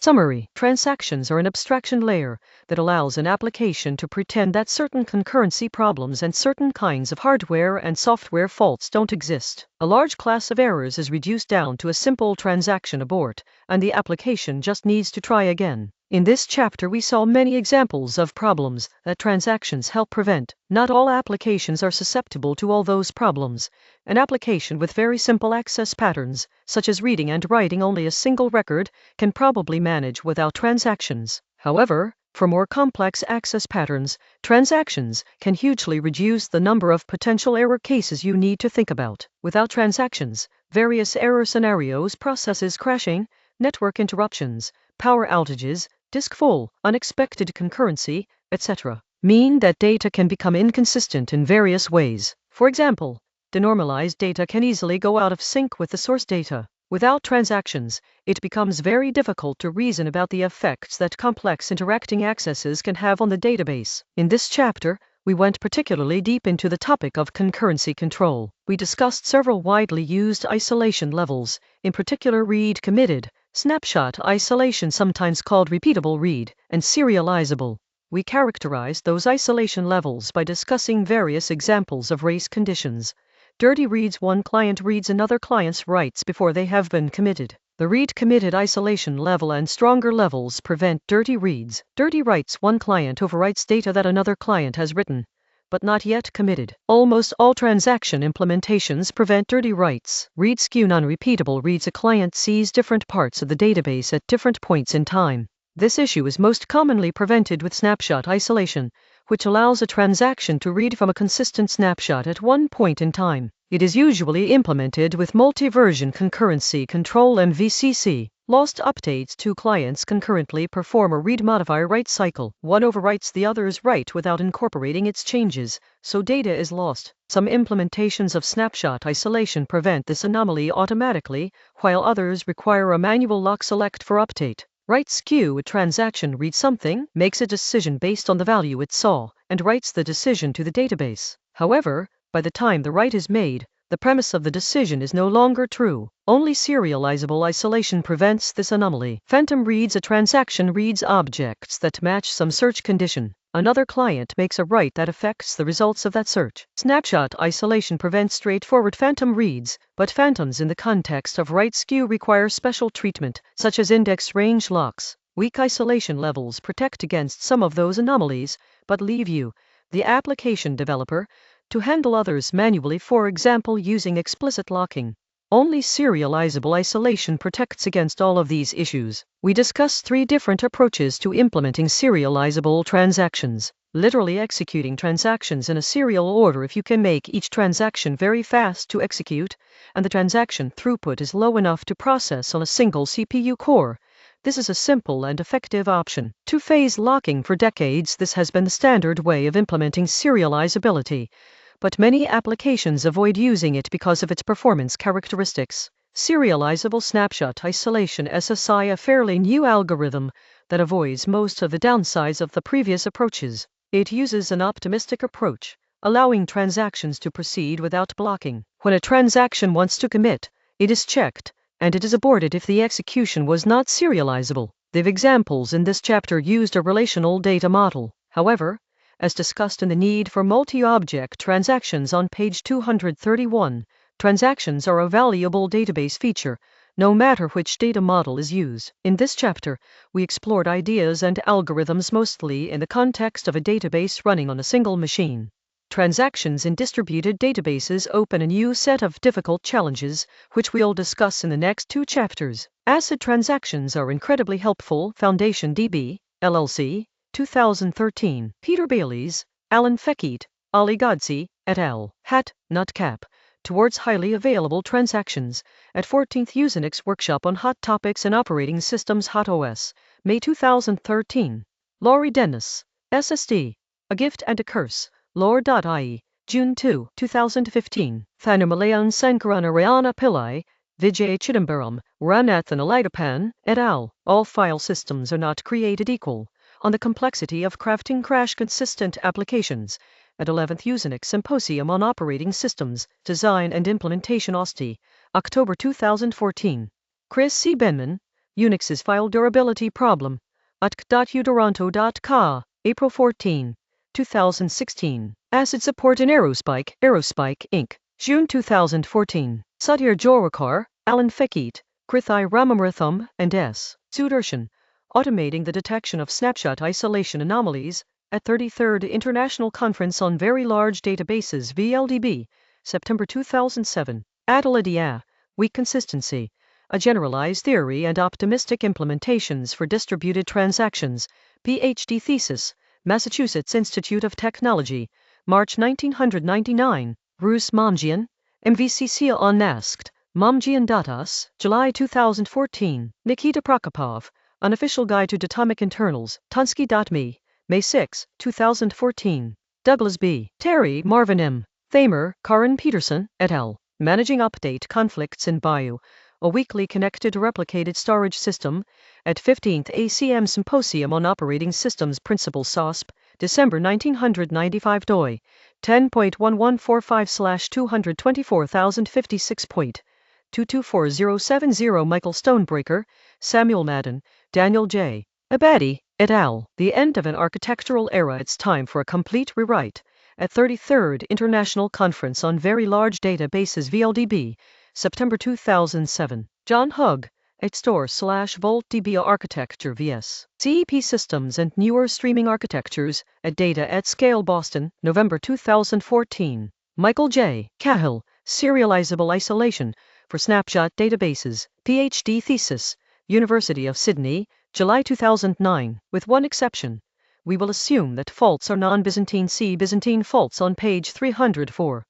Summary. Transactions are an abstraction layer that allows an application to pretend that certain concurrency problems and certain kinds of hardware and software faults don't exist. A large class of errors is reduced down to a simple transaction abort, and the application just needs to try again. In this chapter we saw many examples of problems that transactions help prevent. Not all applications are susceptible to all those problems. An application with very simple access patterns, such as reading and writing only a single record, can probably manage without transactions. However, for more complex access patterns, transactions can hugely reduce the number of potential error cases you need to think about. Without transactions, various error scenarios, processes crashing, network interruptions, power outages, disk full, unexpected concurrency, etc., mean that data can become inconsistent in various ways. For example, denormalized data can easily go out of sync with the source data. Without transactions, it becomes very difficult to reason about the effects that complex interacting accesses can have on the database. In this chapter, we went particularly deep into the topic of concurrency control. We discussed several widely used isolation levels, in particular read committed, snapshot isolation, sometimes called repeatable read, and serializable. We characterized those isolation levels by discussing various examples of race conditions. Dirty reads: one client reads another client's writes before they have been committed. The read committed isolation level and stronger levels prevent dirty reads. Dirty writes: one client overwrites data that another client has written, but not yet committed. Almost all transaction implementations prevent dirty writes. Read skew: non-repeatable reads: a client sees different parts of the database at different points in time. This issue is most commonly prevented with snapshot isolation, which allows a transaction to read from a consistent snapshot at one point in time. It is usually implemented with multi-version concurrency control (MVCC). Lost updates: two clients concurrently perform a read-modify-write cycle. One overwrites the other's write without incorporating its changes, so data is lost. Some implementations of snapshot isolation prevent this anomaly automatically, while others require a manual lock select for update. Write skew: a transaction reads something, makes a decision based on the value it saw, and writes the decision to the database. However, by the time the write is made, the premise of the decision is no longer true. Only serializable isolation prevents this anomaly. Phantom reads: a transaction reads objects that match some search condition. Another client makes a write that affects the results of that search. Snapshot isolation prevents straightforward phantom reads, but phantoms in the context of write skew require special treatment, such as index range locks. Weak isolation levels protect against some of those anomalies, but leave you, the application developer, to handle others manually, for example using explicit locking. Only serializable isolation protects against all of these issues. We discussed 3 different approaches to implementing serializable transactions. Literally executing transactions in a serial order if you can make each transaction very fast to execute, and the transaction throughput is low enough to process on a single CPU core. This is a simple and effective option. 2-phase locking: for decades this has been the standard way of implementing serializability, but many applications avoid using it because of its performance characteristics. Serializable snapshot isolation (SSI), a fairly new algorithm that avoids most of the downsides of the previous approaches. It uses an optimistic approach, allowing transactions to proceed without blocking. When a transaction wants to commit, it is checked, and it is aborted if the execution was not serializable. The examples in this chapter used a relational data model. However, as discussed in the need for multi-object transactions on page 231, transactions are a valuable database feature, no matter which data model is used. In this chapter, we explored ideas and algorithms mostly in the context of a database running on a single machine. Transactions in distributed databases open a new set of difficult challenges, which we'll discuss in the next 2 chapters. ACID transactions are incredibly helpful. Foundation DB, LLC, 2013. Peter Bayles, Alan Fekete, Ali Godse, et al. HAT, not CAP, Towards Highly Available Transactions, at 14th Usenix Workshop on Hot Topics and Operating Systems, Hot OS, May 2013. Laurie Dennis, SSD, A Gift and a Curse, lore.ie, June 2, 2015. Thanamalayan Sankaranarayana Pillai, Vijay Chidambaram, Ranathan Alaidapan, et al. All file systems are not created equal. On the Complexity of Crafting Crash-Consistent Applications, at 11th Usenix Symposium on Operating Systems, Design and Implementation, OSTI, October 2014. Chris C. Benman, Unix's file durability problem. utk.utoronto.ca, April 14, 2016. Acid support in Aerospike, Inc., June 2014. Sudhir Jorwakar, Alan Fekete, Krithai Ramamratham, and S. Sudarshan. Automating the detection of snapshot isolation anomalies at 33rd International Conference on Very Large Databases VLDB, September 2007. DDIA, weak consistency, a generalized theory and optimistic implementations for distributed transactions, PhD thesis, Massachusetts Institute of Technology, March 1999, Bruce Momjian, MVCC Unmasked, Momjian.us, July 2014, Nikita Prokopov, Unofficial Guide to Datomic Internals, Tunsky.me, May 6, 2014. Douglas B. Terry, Marvin M. Thamer, Karin Peterson, et al. Managing Update Conflicts in Bio, a weakly connected replicated storage system, at 15th ACM Symposium on Operating Systems Principles SOSP, December 1995 doi, 10.1145/224056.224070 Michael Stonebreaker, Samuel Madden, Daniel J. Abadi, et al. The End of an Architectural Era. It's time for a complete rewrite. At 33rd International Conference on Very Large Databases VLDB, September 2007. John Hugg, at store/VoltDB Architecture vs. CEP Systems and Newer Streaming Architectures, at Data at Scale Boston, November 2014. Michael J. Cahill, Serializable Isolation for Snapshot Databases, PhD thesis, University of Sydney, July 2009. With one exception, we will assume that faults are non-Byzantine. See Byzantine faults on page 304.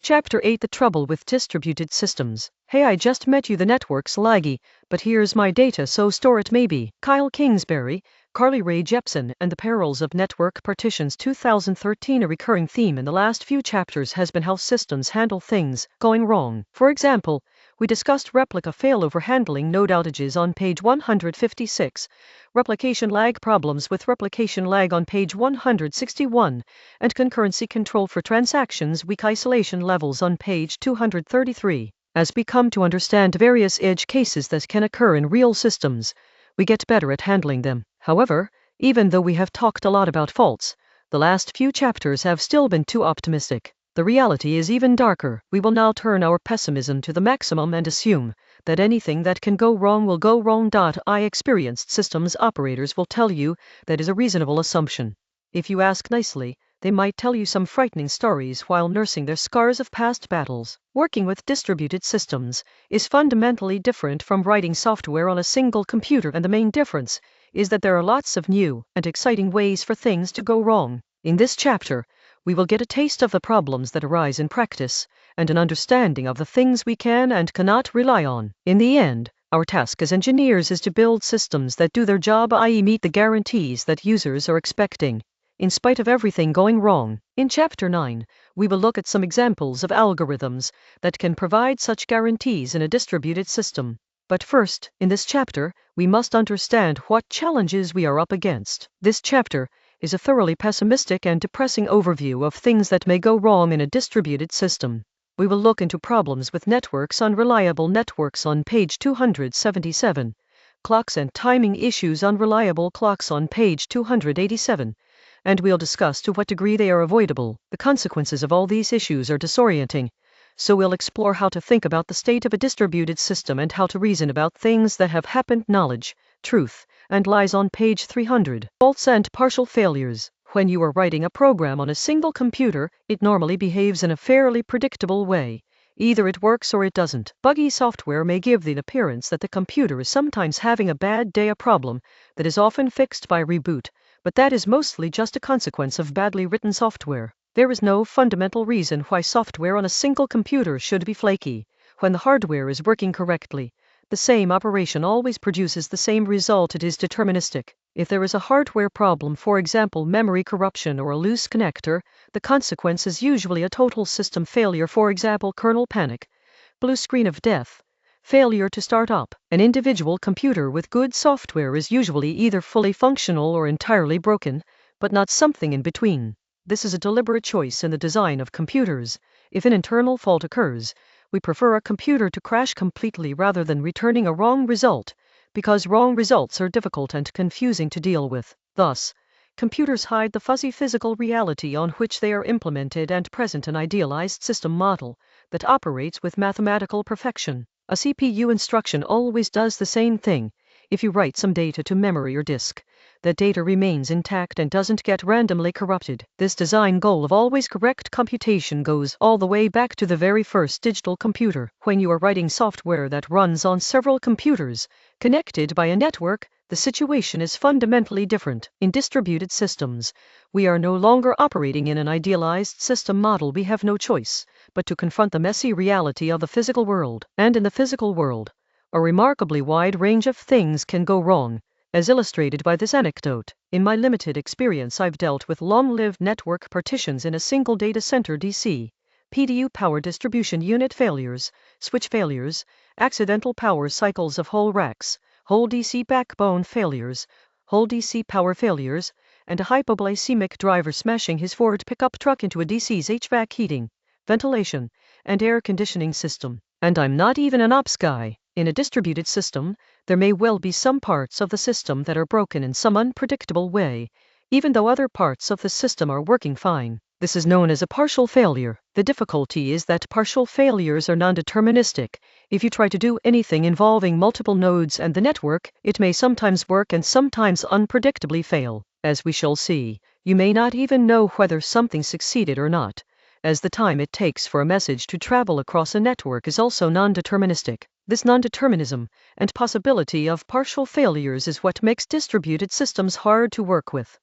Chapter 8. The Trouble with Distributed Systems. Hey, I just met you, the network's laggy, but here's my data, so store it maybe. Kyle Kingsbury, Carly Rae Jepsen, and the Perils of Network Partitions 2013. A recurring theme in the last few chapters has been how systems handle things going wrong. For example, we discussed replica failover handling node outages on page 156, replication lag problems with replication lag on page 161, and concurrency control for transactions weak isolation levels on page 233. As we come to understand various edge cases that can occur in real systems, we get better at handling them. However, even though we have talked a lot about faults, the last few chapters have still been too optimistic. The reality is even darker. We will now turn our pessimism to the maximum and assume that anything that can go wrong will go wrong. Experienced systems operators will tell you that is a reasonable assumption. If you ask nicely, they might tell you some frightening stories while nursing their scars of past battles. Working with distributed systems is fundamentally different from writing software on a single computer, and the main difference is that there are lots of new and exciting ways for things to go wrong. In this chapter, we will get a taste of the problems that arise in practice, and an understanding of the things we can and cannot rely on. In the end, our task as engineers is to build systems that do their job, i.e. meet the guarantees that users are expecting, in spite of everything going wrong. In Chapter 9, we will look at some examples of algorithms that can provide such guarantees in a distributed system. But first, in this chapter, we must understand what challenges we are up against. This chapter is a thoroughly pessimistic and depressing overview of things that may go wrong in a distributed system. We will look into problems with networks, unreliable networks on page 277, clocks and timing issues, unreliable clocks on page 287, and we'll discuss to what degree they are avoidable. The consequences of all these issues are disorienting, so we'll explore how to think about the state of a distributed system and how to reason about things that have happened. Knowledge, truth, and lies on page 300. Faults and partial failures. When you are writing a program on a single computer, it normally behaves in a fairly predictable way. Either it works or it doesn't. Buggy software may give the appearance that the computer is sometimes having a bad day, a problem that is often fixed by reboot, but that is mostly just a consequence of badly written software. There is no fundamental reason why software on a single computer should be flaky. When the hardware is working correctly, the same operation always produces the same result. It is deterministic. If there is a hardware problem, for example memory corruption or a loose connector, the consequence is usually a total system failure, for example kernel panic, blue screen of death, failure to start up. An individual computer with good software is usually either fully functional or entirely broken, but not something in between. This is a deliberate choice in the design of computers. If an internal fault occurs, We prefer a computer to crash completely rather than returning a wrong result, because wrong results are difficult and confusing to deal with. Thus, computers hide the fuzzy physical reality on which they are implemented and present an idealized system model that operates with mathematical perfection. A CPU instruction always does the same thing. If you write some data to memory or disk, that data remains intact and doesn't get randomly corrupted. This design goal of always correct computation goes all the way back to the very first digital computer. When you are writing software that runs on several computers, connected by a network, the situation is fundamentally different. In distributed systems, we are no longer operating in an idealized system model. We have no choice but to confront the messy reality of the physical world. And in the physical world, a remarkably wide range of things can go wrong, as illustrated by this anecdote. In my limited experience, I've dealt with long-lived network partitions in a single data center DC, PDU power distribution unit failures, switch failures, accidental power cycles of whole racks, whole DC backbone failures, whole DC power failures, and a hypoglycemic driver smashing his Ford pickup truck into a DC's HVAC heating, ventilation, and air conditioning system. And I'm not even an ops guy. In a distributed system, there may well be some parts of the system that are broken in some unpredictable way, even though other parts of the system are working fine. This is known as a partial failure. The difficulty is that partial failures are non-deterministic. If you try to do anything involving multiple nodes and the network, it may sometimes work and sometimes unpredictably fail. As we shall see, you may not even know whether something succeeded or not, as the time it takes for a message to travel across a network is also non-deterministic. This non-determinism and possibility of partial failures is what makes distributed systems hard to work with.